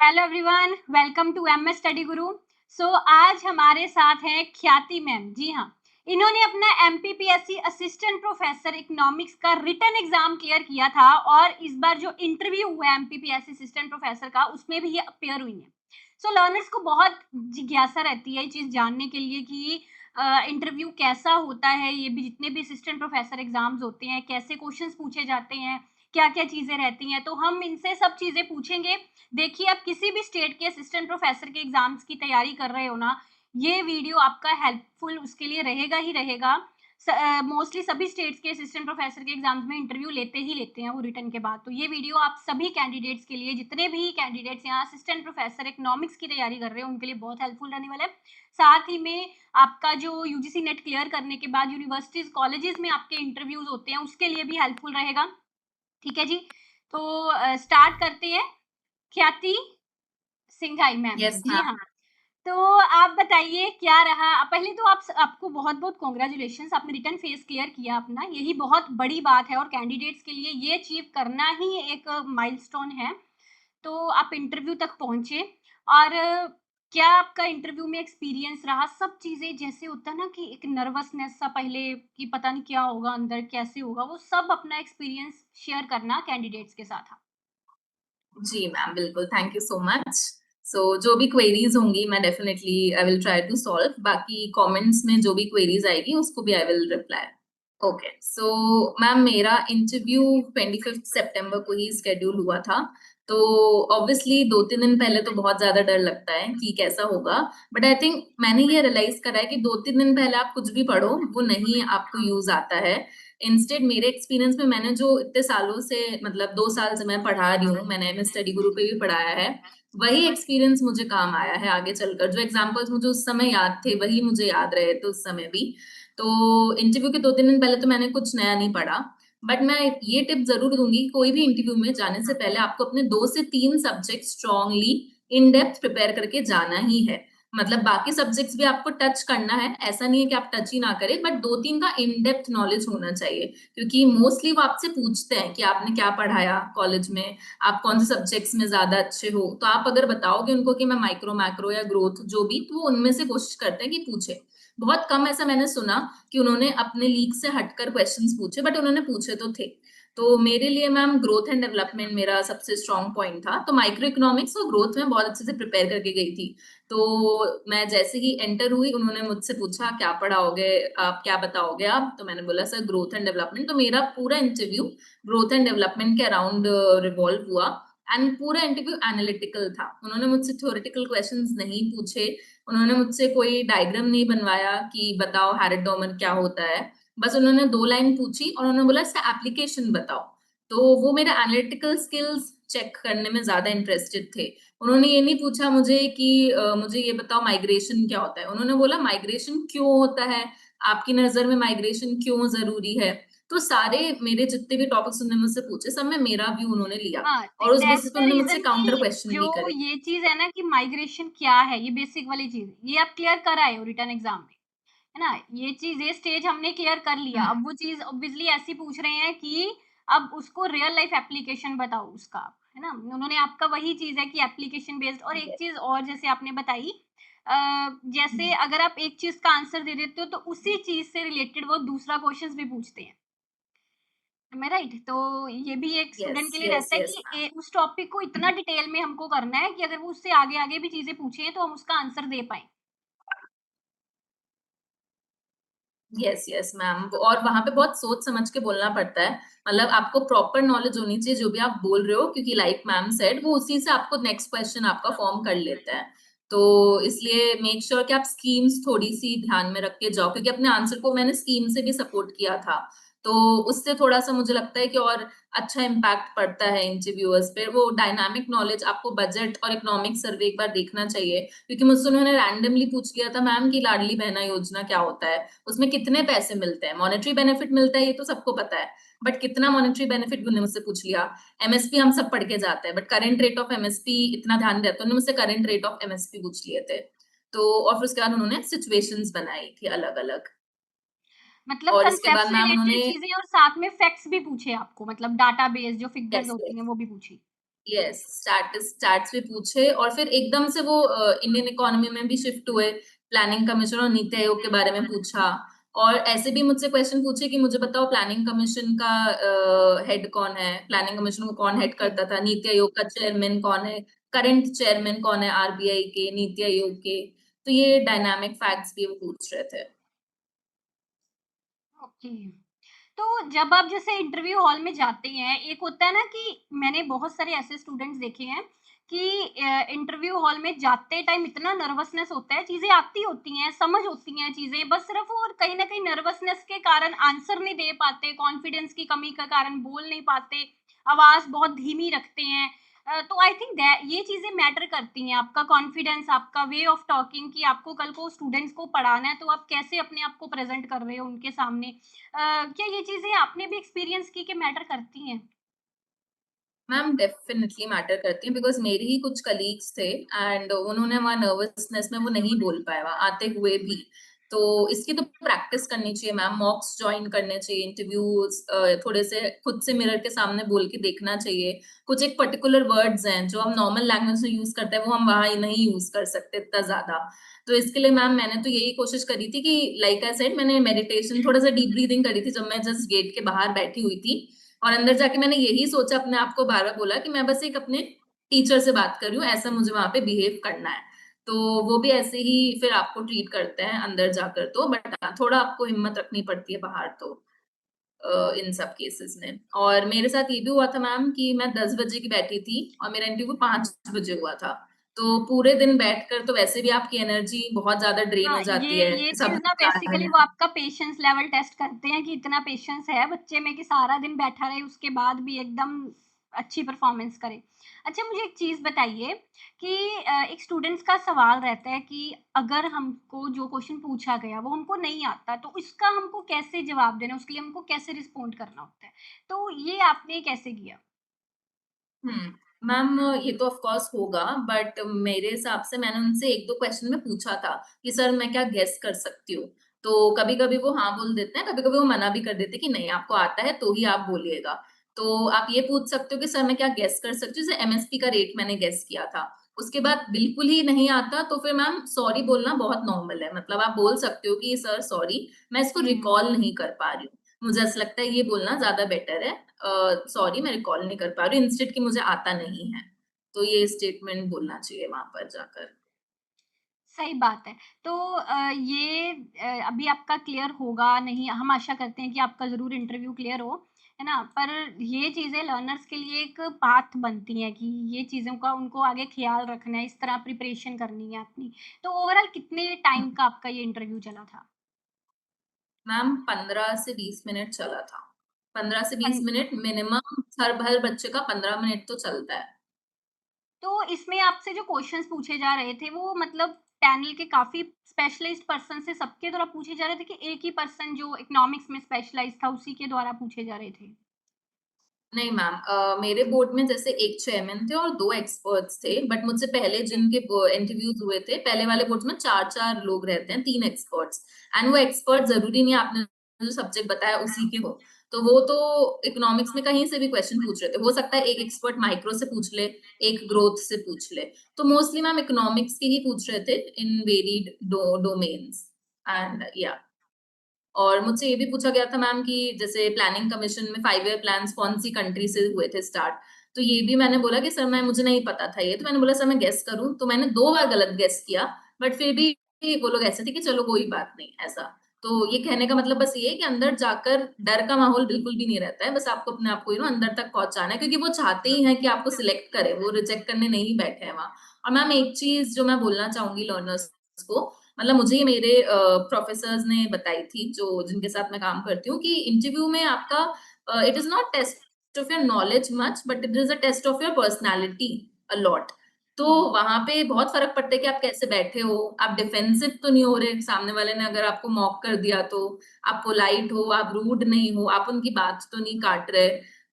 Hello everyone, welcome to MS study Guru. आज हमारे साथ हैं ख्याति मैम। जी हाँ, इन्होंने अपना एमपीपीएससी असिस्टेंट प्रोफेसर इकोनॉमिक्स का रिटन एग्जाम क्लियर किया था और इस बार जो इंटरव्यू हुआ है एमपीपीएससी असिस्टेंट प्रोफेसर का, उसमें भी ये अपेयर हुई हैं। लर्नर्स को बहुत जिज्ञासा रहती है ये चीज जानने के लिए कि इंटरव्यू कैसा होता है, ये भी जितने भी असिस्टेंट प्रोफेसर एग्जाम्स होते हैं कैसे क्वेश्चंस पूछे जाते हैं, क्या क्या चीजें रहती हैं। तो हम इनसे सब चीजें पूछेंगे। देखिए, आप किसी भी स्टेट के असिस्टेंट प्रोफेसर के एग्जाम्स की तैयारी कर रहे हो ना, ये वीडियो आपका हेल्पफुल उसके लिए रहेगा ही रहेगा। मोस्टली सभी स्टेट्स के असिस्टेंट प्रोफेसर के एग्जाम्स में इंटरव्यू लेते ही लेते हैं वो रिटन के बाद। तो ये वीडियो आप सभी कैंडिडेट्स के लिए, जितने भी कैंडिडेट्स यहाँ असिस्टेंट प्रोफेसर इकोनॉमिक्स की तैयारी कर रहे हो, उनके लिए बहुत हेल्पफुल रहने वाला है। साथ ही में आपका जो यूजीसी नेट क्लियर करने के बाद यूनिवर्सिटीज कॉलेजेस में आपके इंटरव्यूज होते हैं, उसके लिए भी हेल्पफुल रहेगा। ठीक है जी, तो स्टार्ट करते हैं। ख्याति सिंघाई मैम। यस जी मैम। हाँ, तो आप बताइए क्या रहा। पहले तो आपको बहुत-बहुत कांग्रेचुलेशंस, आपने रिटन फेस क्लियर किया अपना, यही बहुत बड़ी बात है और कैंडिडेट्स के लिए ये अचीव करना ही एक माइलस्टोन है। तो आप इंटरव्यू तक पहुँचे और क्या आपका इंटरव्यू में एक्सपीरियंस रहा? सब चीज़ें जैसे होता है ना कि एक नर्वसनेस सा पहले कि पता नहीं क्या होगा अंदर, कैसे होगा, वो सब अपना एक्सपीरियंस शेयर करना कैंडिडेट्स के साथ। जी मैम, बिल्कुल, थैंक यू सो मच। जो भी क्वेरीज़ होंगी मैं definitely I will try to solve, बाकी कमेंट्स में जो भी क्वेरीज़ आएगी उसको भी I will reply. Okay, ma'am मेरा इंटरव्यू 25 सितंबर को ही शेड्यूल हुआ था। तो ऑब्वियसली 2-3 दिन पहले तो बहुत ज़्यादा डर लगता है कि कैसा होगा, बट आई थिंक मैंने ये रियलाइज़ करा है कि 2-3 दिन पहले आप कुछ भी पढ़ो, वो नहीं आपको यूज़ आता है। इंस्टेड मेरे एक्सपीरियंस में मैंने जो इतने सालों से मतलब 2 साल से मैं पढ़ा रही हूँ, मैंने एमएस स्टडी गुरु पे भी पढ़ाया है, वही एक्सपीरियंस मुझे काम आया है आगे चलकर। जो एग्ज़ाम्पल्स मुझे उस समय याद थे, वही मुझे याद रहे थे उस समय भी। तो इंटरव्यू के 2-3 दिन पहले तो मैंने कुछ नया नहीं पढ़ा, बट मैं ये टिप ज़रूर दूँगी, कोई भी इंटरव्यू में जाने से पहले आपको अपने 2 से 3 subject strongly in depth prepare करके जाना ही है। मतलब बाकी सब्जेक्ट्स भी आपको टच करना है, ऐसा नहीं है कि आप टच ही ना करें, बट 2-3 का इन डेप्थ नॉलेज होना चाहिए, क्योंकि मोस्टली वो आपसे पूछते हैं कि आपने क्या पढ़ाया कॉलेज में, आप कौन से सब्जेक्ट्स में ज़्यादा अच्छे हो। तो आप अगर बताओगे उनको कि मैं माइक्रो, मैक्रो या ग्रोथ जो भी, तो वो उनमें से कोशिश करते हैं कि पूछे। बहुत कम ऐसा मैंने सुना कि उन्होंने अपने लीक से हटकर क्वेश्चंस पूछे, बट उन्होंने पूछे तो थे। तो मेरे लिए मैम ग्रोथ एंड डेवलपमेंट मेरा सबसे स्ट्रॉन्ग पॉइंट था। तो माइक्रो इकोनॉमिक्स और ग्रोथ में बहुत अच्छे से प्रिपेयर करके गई थी। तो मैं जैसे ही एंटर हुई, उन्होंने मुझसे पूछा क्या पढ़ाओगे आप, क्या बताओगे आप? तो मैंने बोला सर ग्रोथ एंड डेवलपमेंट। तो मेरा पूरा इंटरव्यू ग्रोथ एंड डेवलपमेंट के अराउंड रिवॉल्व हुआ एंड पूरा इंटरव्यू एनालिटिकल था। उन्होंने मुझसे थ्योरेटिकल क्वेश्चंस नहीं पूछे, उन्होंने मुझसे कोई डायग्राम नहीं बनवाया कि बताओ हैरिट डोमन क्या होता है। बस उन्होंने 2 लाइन पूछी और उन्होंने बोला इसका एप्लीकेशन बताओ। तो वो मेरे एनालिटिकल स्किल्स चेक करने में ज़्यादा इंटरेस्टेड थे। उन्होंने ये नहीं पूछा मुझे कि मुझे ये बताओ माइग्रेशन क्या होता है? उन्होंने बोला माइग्रेशन क्यों होता है? आपकी नज़र में माइग्रेशन क्यों ज़रूरी है? तो सारे मेरे जितने भी टॉपिक्स उन्होंने मुझसे पूछे, सब में मेरा व्यू उन्होंने लिया हाँ, और उस दैट्स बेसिस पे द उन्होंने मुझसे रीज़न काउंटर कि क्वेश्चन जो भी करे। ये चीज़ है ना कि माइग्रेशन क्या है, ये बेसिक वाली चीज़, ये आप क्लियर कर आए हो रिटन एग्ज़ाम में, है ना? ये चीज़, ये स्टेज हमने क्लियर कर लिया। हुँ। अब वो चीज़ ऑब्वियसली ऐसी पूछ रहे हैं कि अब उसको रियल लाइफ़ एप्लीकेशन बताओ उसका, है ना? उन्होंने आपका वही चीज़ है कि एप्लीकेशन बेस्ड। और एक यस। चीज़ और जैसे आपने बताई, जैसे अगर आप एक चीज़ का आंसर दे देते हो तो उसी चीज़ से रिलेटेड वो दूसरा क्वेश्चन्स भी पूछते हैं। एम आई राइट? तो ये भी एक यस, स्टूडेंट के लिए यस, रहता है यस कि मैम। उस टॉपिक को इतना डिटेल में हमको करना है कि अगर वो उससे आगे-आगे भी चीज़ें पूछे तो हम उसका आंसर दे पाएँ। Yes, yes ma'am. और वहाँ पे बहुत सोच समझ के बोलना पड़ता है। मतलब आपको प्रॉपर नॉलेज होनी चाहिए जो भी आप बोल रहे हो, क्योंकि लाइक मैम सेड वो उसी से आपको नेक्स्ट क्वेश्चन आपका फॉर्म कर लेता है। तो इसलिए मेक श्योर कि आप स्कीम्स थोड़ी-सी ध्यान में रख के जाओ, क्योंकि अपने आंसर को मैंने स्कीम से भी सपोर्ट किया था। तो उससे थोड़ा-सा मुझे लगता है कि और अच्छा इम्पैक्ट पड़ता है इंटरव्यूअर्स पे। वो डायनामिक नॉलेज आपको बजट और इकोनॉमिक सर्वे एक बार देखना चाहिए, क्योंकि मुझसे उन्होंने रैंडमली पूछ लिया था मैम कि लाडली बहना योजना क्या होता है? उसमें कितने पैसे मिलते हैं? मॉनेटरी बेनिफिट मिलता है ये तो सबको पता है, बट कितना मॉनेटरी बेनिफिट उन्होंने मुझसे पूछ लिया। एमएसपी हम सब पढ़ के जाते हैं, but current rate of MSP इतना ध्यान नहीं रहता। उन्होंने मुझसे करंट रेट ऑफ एमएसपी पूछ लिए थे। तो और फिर उसके बाद उन्होंने सिचुएशंस बनाई थी अलग-अलग। मतलब और इसके कॉन्सेप्ट बाद से मैम रिलेटेड उन्होंने चीज़ें और साथ में फैक्ट्स भी पूछे आपको, मतलब डाटाबेस जो फिगर्स यस, होती यस। हैं वो भी पूछी। यस, स्टैट्स भी पूछे और फिर एकदम से वो इंडियन इकोनॉमी में भी शिफ्ट हुए, प्लानिंग कमीशन और नीति आयोग के बारे में पूछा। और ऐसे भी मुझसे क्वेश्चन पूछे कि मुझे बताओ प्लानिंग कमीशन का हेड कौन है, प्लानिंग कमीशन को कौन हेड ओके। करता था, नीति आयोग का चेयरमैन कौन है, करंट चेयरमैन कौन है आरबीआई के, नीति आयोग के। तो ये डायनामिक फैक्ट्स भी वो पूछ रहे थे। ओके। तो जब आप जैसे इंटरव्यू हॉल में जाते हैं, एक होता है ना कि मैंने बहुत सारे ऐसे स्टूडेंट्स देखे हैं कि इंटरव्यू हॉल में जाते टाइम इतना नर्वसनेस होता है, चीज़ें आती होती हैं, समझ होती हैं चीज़ें, बस सिर्फ़ और कहीं न कहीं नर्वसनेस के कारण आंसर नहीं दे पाते, कॉन्फिडेंस की कमी के कारण बोल नहीं पाते, आवाज़ बहुत धीमी रखते हैं। तो आई थिंक दैट ये चीज़ें मैटर करती हैं, आपका कॉन्फिडेंस, आपका वे ऑफ टॉकिंग कि आपको कल को स्टूडेंट्स को पढ़ाना है, तो आप कैसे अपने आप को प्रेज़ेंट कर रहे हो उनके सामने। क्या ये चीज़ें आपने भी एक्सपीरियंस की कि मैटर करती हैं? मैम डेफिनिटली मैटर करती है बिकॉज़ मेरे ही कुछ कलीग्स थे एंड उन्होंने वहाँ नर्वसनेस में वो नहीं बोल पाए वहाँ आते हुए भी। तो इसकी तो प्रैक्टिस करनी चाहिए मैम, मॉक्स जॉइन करने चाहिए, इंटरव्यूज़ थोड़े से खुद से मिरर के सामने बोल के देखना चाहिए। कुछ एक पर्टिकुलर वर्ड्स हैं जो हम नॉर्मल लैंग्वेज में यूज़ करते हैं, वो हम वहाँ नहीं यूज़ कर सकते इतना ज़्यादा। तो इसके लिए मैम मैंने तो यही कोशिश करी थी कि लाइक आई सेड मैंने मेडिटेशन थोड़ा-सा डीप ब्रीथिंग करी थी जब मैं जस्ट गेट के बाहर बैठी हुई थी। और अंदर जाके मैंने यही सोचा अपने आप को बार-बार बोला कि मैं बस एक अपने टीचर से बात कर रही हूँ, ऐसा मुझे वहाँ पे बिहेव करना है। तो वो भी ऐसे ही फिर आपको ट्रीट करते हैं अंदर जाकर तो बट हाँ, थोड़ा आपको हिम्मत रखनी पड़ती है बाहर तो इन सब केसेस में। और मेरे साथ ये भी हुआ था मैम कि मैं 10 बजे की बैठी थी और मेरा इंटरव्यू 5 बजे हुआ था। तो पूरे दिन बैठकर तो वैसे भी आपकी एनर्जी बहुत ज़्यादा ड्रेन हाँ, हो जाती है, ये सब चीज़ ना लोग आ रहे बेसिकली हैं। वो आपका पेशेंस लेवल टेस्ट करते हैं कि इतना पेशेंस है बच्चे में कि सारा दिन बैठा रहे, उसके बाद भी एकदम अच्छी परफ़ॉर्मेंस करे। अच्छा, मुझे एक चीज़ बताइए कि एक स्टूडेंट्स का सवाल रहता है कि अगर हमको जो क्वेश्चन पूछा गया वो हमको नहीं आता, तो इसका हमको कैसे जवाब देना है, उसके लिए हमको कैसे रिस्पॉन्ड करना होता है? तो ये आपने कैसे किया? हुँ। मैम ये तो ऑफ़ कोर्स होगा बट मेरे हिसाब से मैंने उनसे 1-2 क्वेश्चन में पूछा था कि सर मैं क्या गेस कर सकती हूँ? तो कभी-कभी वो हाँ बोल देते हैं, कभी-कभी वो मना भी कर देते हैं कि नहीं आपको आता है तो ही आप बोलिएगा। तो आप ये पूछ सकते हो कि सर मैं क्या गेस कर सकती हूँ? जैसे एमएसपी का रेट मैंने गेस किया था। उसके बाद बिल्कुल ही नहीं आता तो फिर मैम सॉरी बोलना बहुत नॉर्मल है। मतलब आप बोल सकते हो कि सर सॉरी मैं इसको हुँ। रिकॉल नहीं कर पा रही हूँ। मुझे ऐसा लगता है ये बोलना ज़्यादा बेटर है। सॉरी मैं रिकॉल नहीं कर पा रही हूँ इंस्टेड कि मुझे आता नहीं है। तो ये स्टेटमेंट बोलना चाहिए वहाँ पर जाकर। सही बात है। तो ये अभी आपका क्लियर होगा नहीं, हम आशा करते हैं कि आपका ज़रूर इंटरव्यू क्लियर हो, है ना? पर ये चीज़ें लर्नर्स के लिए एक पाथ बनती हैं कि ये चीज़ों का उनको आगे ख़्याल रखना है, इस तरह प्रिपरेशन करनी है अपनी। तो ओवरऑल कितने हुँ, टाइम का आपका ये इंटरव्यू चला था? मैम 15 से 20 मिनट चला था। 15 से 20 पन मिनट मिनिमम हर मिनट का 15 मिनट तो चलता है। तो इसमें आपसे जो क्वेश्चन्स पूछे जा रहे थे, वो मतलब पैनल के काफ़ी स्पेशलिस्ट पर्सन से सबके द्वारा पूछे जा रहे थे कि एक ही पर्सन जो इकोनॉमिक्स में स्पेशलाइज़ था, उसी के द्वारा पूछे जा रहे थे? नहीं मैम मेरे बोर्ड में जैसे 1 चेयरमैन थे और 2 एक्सपर्ट्स थे, बट मुझसे पहले ओके। जिनके इंटरव्यूज़ हुए थे, पहले वाले बोर्ड्स में 4-4 लोग रहते हैं, 3 एक्सपर्ट्स एंड वो एक्सपर्ट ज़रूरी नहीं है आपने जो सब्जेक्ट बताया उसी के हो। तो वो तो इकोनॉमिक्स में कहीं से भी क्वेश्चन पूछ रहे थे। हो सकता है एक एक्सपर्ट माइक्रो से पूछ ले, एक ग्रोथ से पूछ ले। तो मोस्टली मैम इकोनॉमिक्स के ही पूछ रहे थे इन वेरिड डोमेन्स एंड या और मुझसे ये भी पूछा गया था मैम कि जैसे प्लानिंग कमीशन में 5 ईयर प्लान्स कौन-सी कंट्री से हुए थे स्टार्ट। तो ये भी मैंने बोला कि सर मैं मुझे नहीं पता था ये, तो मैंने बोला सर मैं गेस करूँ? तो मैंने 2 बार गलत गेस किया, बट फिर भी वो लोग ऐसे थे कि चलो कोई बात नहीं ऐसा। तो ये कहने का मतलब बस ये है कि अंदर जाकर डर का माहौल बिल्कुल भी नहीं रहता है, बस आपको अपने आप को अंदर तक पहुँचाना है क्योंकि वो चाहते ही हैं कि आपको सिलेक्ट करें, वो रिजेक्ट करने नहीं बैठे हैं वहाँ। और मैम एक चीज़ जो मैं बोलना चाहूँगी लर्नर्स को मतलब मुझे ये मेरे प्रोफेसर्स ने बताई थी जो जिनके साथ मैं काम करती हूँ कि इंटरव्यू में आपका it is not test of your knowledge much but it is a test of your personality a lot. तो हुँ। वहाँ पे बहुत फ़र्क पड़ता है कि आप कैसे बैठे हो, आप डिफेंसिव तो नहीं हो रहे, सामने वाले ने अगर आपको मॉक कर दिया तो, आप पोलाइट हो, आप रूड नहीं हो, आप उनकी बात तो नहीं काट रहे।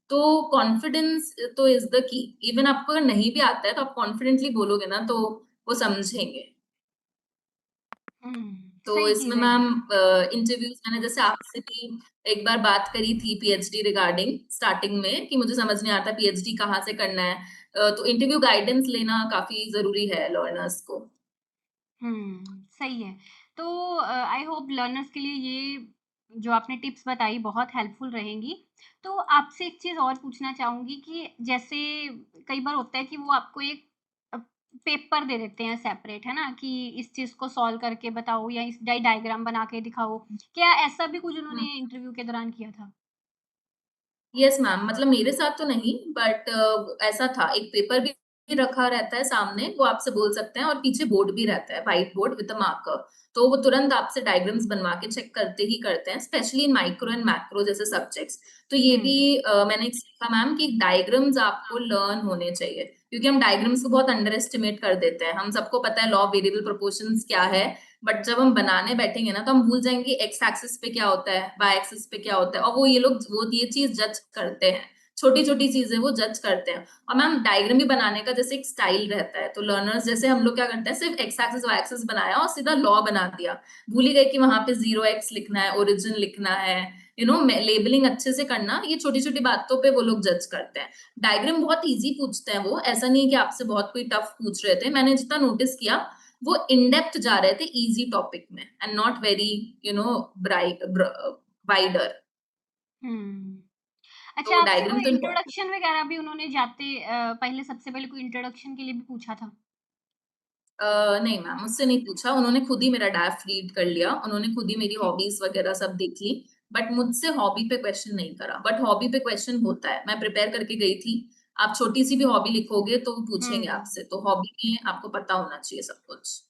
तो कॉन्फिडेंस तो इज़ द की। इवन आपको अगर नहीं भी आता है तो आप कॉन्फिडेंटली बोलोगे ना तो वो समझेंगे। तो सही इसमें चीज़ है मैम ये। इंटरव्यूज़ मैंने जैसे आपसे भी एक बार बात करी थी पीएचडी रिगार्डिंग स्टार्टिंग में कि मुझे समझ नहीं आता पीएचडी कहाँ से करना है। तो इंटरव्यू गाइडेंस लेना काफी जरूरी है लर्नर्स को। सही है। तो आई होप लर्नर्स के लिए ये जो आपने टिप्स बताई बहुत हेल्पफुल रहेंगी। तो आपसे एक चीज़ और पूछना चाहूँगी कि जैसे कई बार होता है कि वो आपको एक अ, पेपर दे देते हैं सेपरेट, है ना? कि इस चीज़ को सॉल्व करके बताओ या इस डायग्राम बना के दिखाओ। क्या ऐसा भी कुछ उन्होंने इंटरव्यू के दौरान किया था? यस मैम, मतलब मेरे साथ तो नहीं, बट ऐसा था, एक पेपर भी रखा रहता है सामने, वो आपसे बोल सकते हैं, और पीछे बोर्ड भी रहता है, white board with a marker. तो वो तुरंत आपसे डायग्राम्स बनवा के चेक करते ही करते हैं, specially in micro and macro जैसे सब्जेक्ट्स। तो ये भी हुँ। मैंने एक सीखा मैम कि डायग्राम्स आपको लर्न होने चाहिए, क्योंकि हम डायग्राम्स को बहुत अंडर एस्टिमेट कर देते हैं। हम सबको पता है लॉ ऑफ वेरिएबल प्रोपोर्शंस क्या है, बट जब हम बनाने बैठेंगे ना, तो हम भूल जाएंगे एक्स एक्सिस पे क्या होता है, वाई एक्सिस पे क्या होता है, और वो ये लोग वो ये चीज जज करते हैं, छोटी छोटी चीजें वो जज करते हैं। और मैम डायग्राम भी बनाने का जैसे एक स्टाइल रहता है, तो लर्नर्स जैसे हम लोग क्या करते हैं, सिर्फ एक्स एक्सिस वाई एक्सिस बनाया और सीधा लॉ बना दिया, भूल ही गए कि वहां पे 0x लिखना है, ओरिजिन लिखना है, लेबलिंग अच्छे से करना, ये छोटी छोटी बातों पे वो लोग जज करते हैं। डायग्राम बहुत इजी पूछते हैं वो, ऐसा नहीं है कि आपसे बहुत कोई टफ पूछ रहे थे, मैंने जितना नोटिस किया वो इन डेप्थ जा रहे थे इजी टॉपिक में, and not very you know bright wider. हुँ। अच्छा, तो आपसे डायग्राम कोई तो इम्पोर्टेंट। इंट्रोडक्शन वगैरह भी उन्होंने जाते पहले सबसे पहले कोई इंट्रोडक्शन के लिए भी पूछा था? नहीं मैम, मुझसे नहीं पूछा, उन्होंने खुद ही मेरा डायफ रीड कर लिया, उन्होंने खुद ही मेरी ओके। हॉबीज वगैरह सब देख ली, बट मुझसे हॉबी पे क्वेश्चन नहीं करा। बट हॉबी पे क्वेश्चन होता है, मैं प्रिपेयर करके गई थी, आप छोटी सी भी हॉबी लिखोगे तो वो पूछेंगे हुँ। आपसे, तो हॉबी में आपको पता होना चाहिए सब कुछ।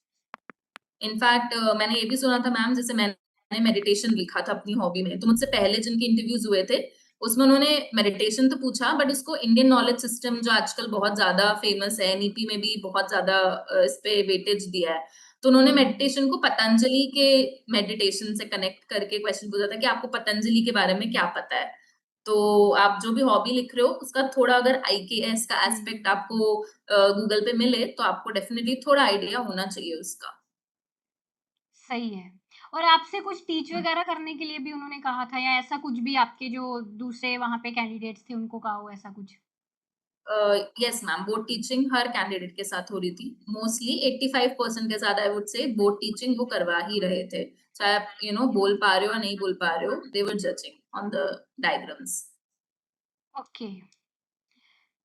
इनफैक्ट मैंने ये भी सुना था मैम, जैसे मैंने मेडिटेशन लिखा था अपनी हॉबी में, तो मुझसे पहले जिनके इंटरव्यूज हुए थे उसमें उन्होंने मेडिटेशन तो पूछा, बट उसको इंडियन नॉलेज सिस्टम जो आजकल बहुत ज्यादा फेमस है, नीति में भी बहुत ज्यादा इस पे वेटेज दिया है, तो उन्होंने हुँ। मेडिटेशन को पतंजलि के मेडिटेशन से कनेक्ट करके क्वेश्चन पूछा था कि आपको पतंजलि के बारे में क्या पता है। तो आप जो भी हॉबी लिख रहे हो उसका थोड़ा अगर आईकेएस का एस्पेक्ट हुँ। आपको गूगल पे मिले तो आपको डेफिनेटली थोड़ा आइडिया होना चाहिए उसका। सही है। और आपसे कुछ टीच वगैरह करने के लिए भी उन्होंने कहा था या ऐसा कुछ भी आपके जो दूसरे वहाँ पे कैंडिडेट्स थे उनको कहा हो ऐसा कुछ? यस मैम, बोर्ड टीचिंग हर कैंडिडेट के साथ हो रही थी, मोस्टली 85% के साथ I would say board teaching वो करवा ही रहे थे, चाहे आप बोल पा रहे हो या नहीं बोल पा रहे हो, they were judging on the diagrams. Okay,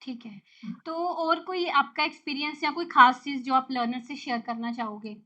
ठीक है। तो और कोई आपका एक्सपीरियंस या कोई ख़ास चीज़ जो आप लर्नर से शेयर करना चाहोगे?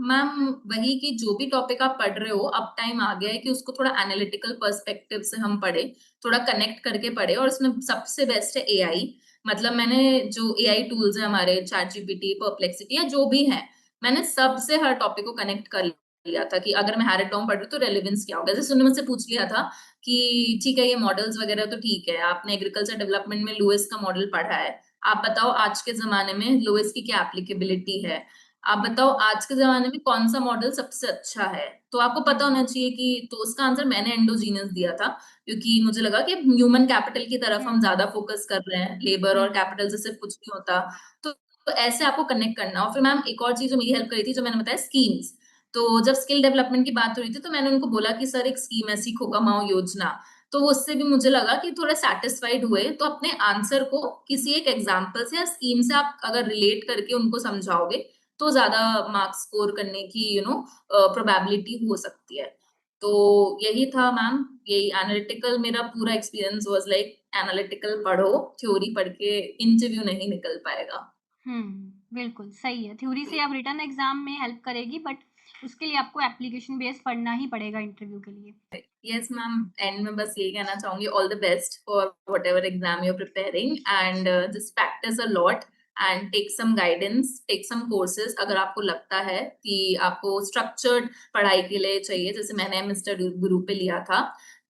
मैम वही कि जो भी टॉपिक आप पढ़ रहे हो, अब टाइम आ गया है कि उसको थोड़ा एनालिटिकल पर्सपेक्टिव से हम पढ़े, थोड़ा कनेक्ट करके पढ़े, और उसमें सबसे बेस्ट है एआई। मतलब मैंने जो एआई टूल्स है हमारे, चैट जीपीटी, परप्लेक्सिटी या जो भी है, मैंने सबसे हर टॉपिक को कनेक्ट कर लिया था कि अगर मैं हैरिटॉम पढ़ रही हूँ तो रेलेवेंस क्या होगा। जैसे उन्होंने मुझसे पूछ लिया था कि ठीक है ये मॉडल्स वगैरह तो ठीक है, आपने एग्रीकल्चर डेवलपमेंट में लुइस का मॉडल पढ़ा है, आप बताओ आज के जमाने में लुइस की क्या एप्लीकेबिलिटी है, आप बताओ हुँ। आज के ज़माने में कौन-सा मॉडल सबसे अच्छा है? तो आपको पता हुँ। होना चाहिए कि, तो उसका आंसर मैंने एंडोजीनियस दिया था, क्योंकि मुझे लगा कि ह्यूमन कैपिटल की तरफ हम हुँ। ज़्यादा फोकस कर रहे हैं, लेबर और हुँ। कैपिटल से सिर्फ कुछ नहीं होता। तो ऐसे आपको कनेक्ट करना। और फिर मैम एक और चीज़ जो मेरी हेल्प करी थी, जो मैंने बताया स्कीम्स। तो जब स्किल डेवलपमेंट की बात हो रही थी, तो मैंने उनको बोला कि सर एक स्कीम है सीखो कमाओ योजना। तो उससे भी मुझे लगा कि थोड़े सैटिस्फाइड हुए, तो अपने आंसर को किसी एक एग्जांपल से या स्कीम से आप अगर रिलेट करके उनको समझाओगे, तो ज़्यादा मार्क्स स्कोर करने की प्रोबेबिलिटी हो सकती है। तो यही था मैम, यही एनालिटिकल मेरा पूरा एक्सपीरियंस वाज़ लाइक एनालिटिकल पढ़ो, थ्योरी पढ़ के इंटरव्यू नहीं निकल पाएगा। हुँ, बिल्कुल, सही है। थ्योरी से अब रिटन एग्ज़ाम में हेल्प करेगी बट उसके लिए आपको एप्लीकेशन बेस पढ़ना ही पड़ेगा इंटरव्यू के लिए। यस मैम, एंड में बस यही कहना चाहूँगी, all the best for whatever exam you are preparing, and just practise a lot and take some guidance, take some courses अगर आपको लगता है कि आपको स्ट्रक्चर्ड पढ़ाई के लिए चाहिए, जैसे मैंने मिस्टर गुरु पे लिया था,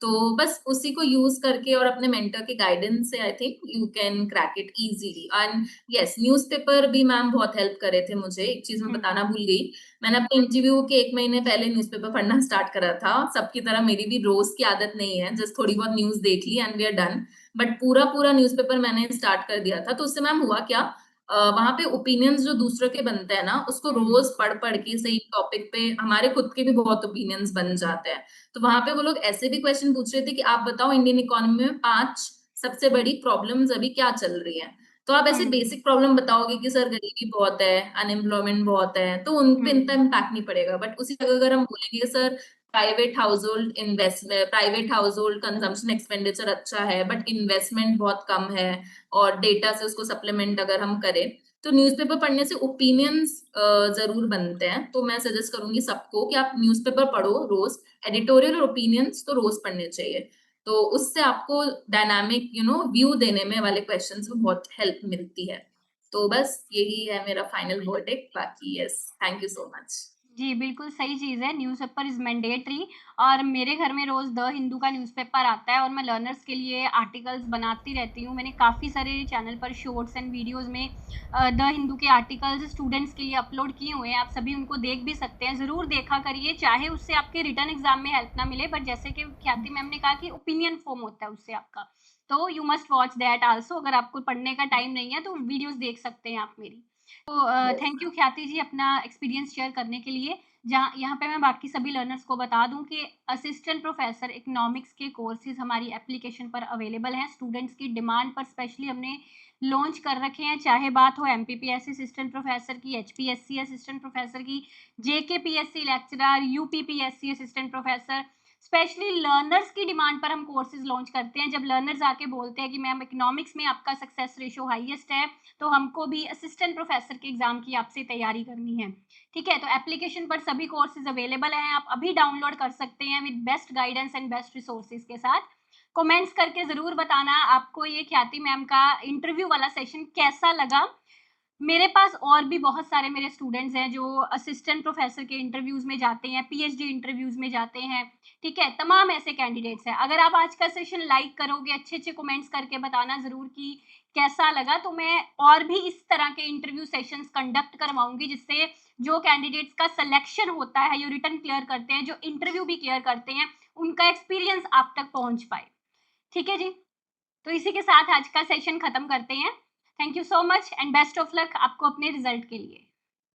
तो बस उसी को यूज करके और अपने मेंटर के गाइडेंस से I think you can crack it easily. And yes, newspaper भी मैम बहुत हेल्प करे थे मुझे, एक चीज मैं हुँ। बताना भूल गई, मैंने अपने इंटरव्यू के 1 महीने पहले न्यूज़पेपर पढ़ना स्टार्ट करा था। सबकी तरह मेरी भी रोज़ की आदत नहीं है, जस्ट थोड़ी बहुत न्यूज़ देख ली and we are done. But पूरा-पूरा न्यूज़पेपर मैंने स्टार्ट कर दिया था। तो उससे मैम हुआ क्या, वहाँ पे ओपिनियंस जो दूसरों के बनते हैं ना, उसको हुँ। रोज़ पढ़-पढ़ के सही टॉपिक पे हमारे खुद के भी बहुत ओपिनियंस बन जाते हैं। तो वहाँ पे वो लोग ऐसे भी क्वेश्चन पूछ रहे थे कि आप बताओ इंडियन इकोनॉमी में 5 सबसे बड़ी प्रॉब्लम्स अभी क्या चल रही है। तो आप ऐसे हम्म बेसिक प्रॉब्लम बताओगे कि सर गरीबी बहुत है, अनएम्प्लॉयमेंट बहुत है, तो उन पे इतना इम्पैक्ट नहीं पड़ेगा। बट उसी जगह अगर हम बोलेंगे sir private house hold consumption expenditure अच्छा है बट इन्वेस्टमेंट बहुत कम है, और डेटा से उसको सप्लीमेंट अगर हम करें, तो न्यूज़पेपर पढ़ने से ओपिनियंस जरूर बनते हैं। तो मैं सजेस्ट करूंगी सबको कि आप न्यूज़पेपर पढ़ो रोज, एडिटोरियल और ओपिनियंस तो रोज पढ़ने चाहिए। तो उससे आपको डायनामिक व्यू देने में वाले क्वेश्चंस में बहुत हेल्प मिलती है। तो बस यही है मेरा फाइनल वर्डिक्ट। बाकी yes, thank you so much. जी, बिल्कुल सही चीज़ है, न्यूज़पेपर इज़ मैंडेटरी। और मेरे घर में रोज़ द हिंदू का न्यूज़पेपर आता है और मैं लर्नर्स के लिए आर्टिकल्स बनाती रहती हूँ। मैंने काफ़ी सारे चैनल पर शॉर्ट्स एंड वीडियोज़ में द हिंदू के आर्टिकल्स स्टूडेंट्स के लिए अपलोड किए हुए हैं, आप सभी उनको देख भी सकते हैं। ज़रूर देखा करिए, चाहे उससे आपके रिटन एग्ज़ाम में हेल्प ना मिले, बट जैसे कि ख्याति मैम ने कहा कि ओपिनियन फ़ॉर्म होता है उससे आपका, तो you must watch that also. अगर आपको पढ़ने का टाइम नहीं है, तो वीडियोज़ देख सकते हैं आप मेरी। तो यस थैंक यू ख्याति जी अपना एक्सपीरियंस शेयर करने के लिए। जहाँ यहाँ पे मैं बाकी सभी लर्नर्स को बता दूँ कि असिस्टेंट प्रोफेसर इकोनॉमिक्स के कोर्सेज हमारी एप्लीकेशन पर अवेलेबल हैं। स्टूडेंट्स की डिमांड पर स्पेशली हमने लॉन्च कर रखे हैं, चाहे बात हो एमपीपीएससी असिस्टेंट प्रोफेसर की, एचपीएससी असिस्टेंट प्रोफेसर की, JKPSC lecturer, UPPSC assistant professor. Specially learners की डिमांड पर हम कोर्सेज लॉन्च करते हैं। जब लर्नर्स आके बोलते हैं कि मैम इकोनॉमिक्स में आपका सक्सेस रेशो हाईएस्ट है, तो हमको भी असिस्टेंट प्रोफेसर के एग्जाम की आपसे तैयारी करनी है। ठीक है, तो एप्लीकेशन पर सभी कोर्सेज अवेलेबल हैं, आप अभी डाउनलोड कर सकते हैं with best guidance and best resources के साथ। कमेंट्स करके ज़रूर बताना आपको ये ख्याति मैम का इंटरव्यू वाला सेशन कैसा लगा। मेरे पास और भी बहुत सारे मेरे स्टूडेंट्स हैं जो असिस्टेंट प्रोफेसर के इंटरव्यूज़ में जाते हैं, पीएचडी इंटरव्यूज़ में जाते हैं, ठीक है? तमाम ऐसे कैंडिडेट्स हैं। अगर आप आज का सेशन लाइक करोगे, अच्छे-अच्छे कमेंट्स करके बताना ज़रूर कि कैसा लगा, तो मैं और भी इस तरह के इंटरव्यू सेशंस कंडक्ट करवाऊँगी, जिससे जो कैंडिडेट्स का सिलेक्शन होता है, जो रिटन क्लियर करते हैं, जो इंटरव्यू भी क्लियर करते हैं, उनका एक्सपीरियंस आप तक पहुँच पाए। ठीक है जी? तो इसी के साथ आज का सेशन खत्म करते हैं। Thank you so much and best of luck आपको अपने रिजल्ट के लिए।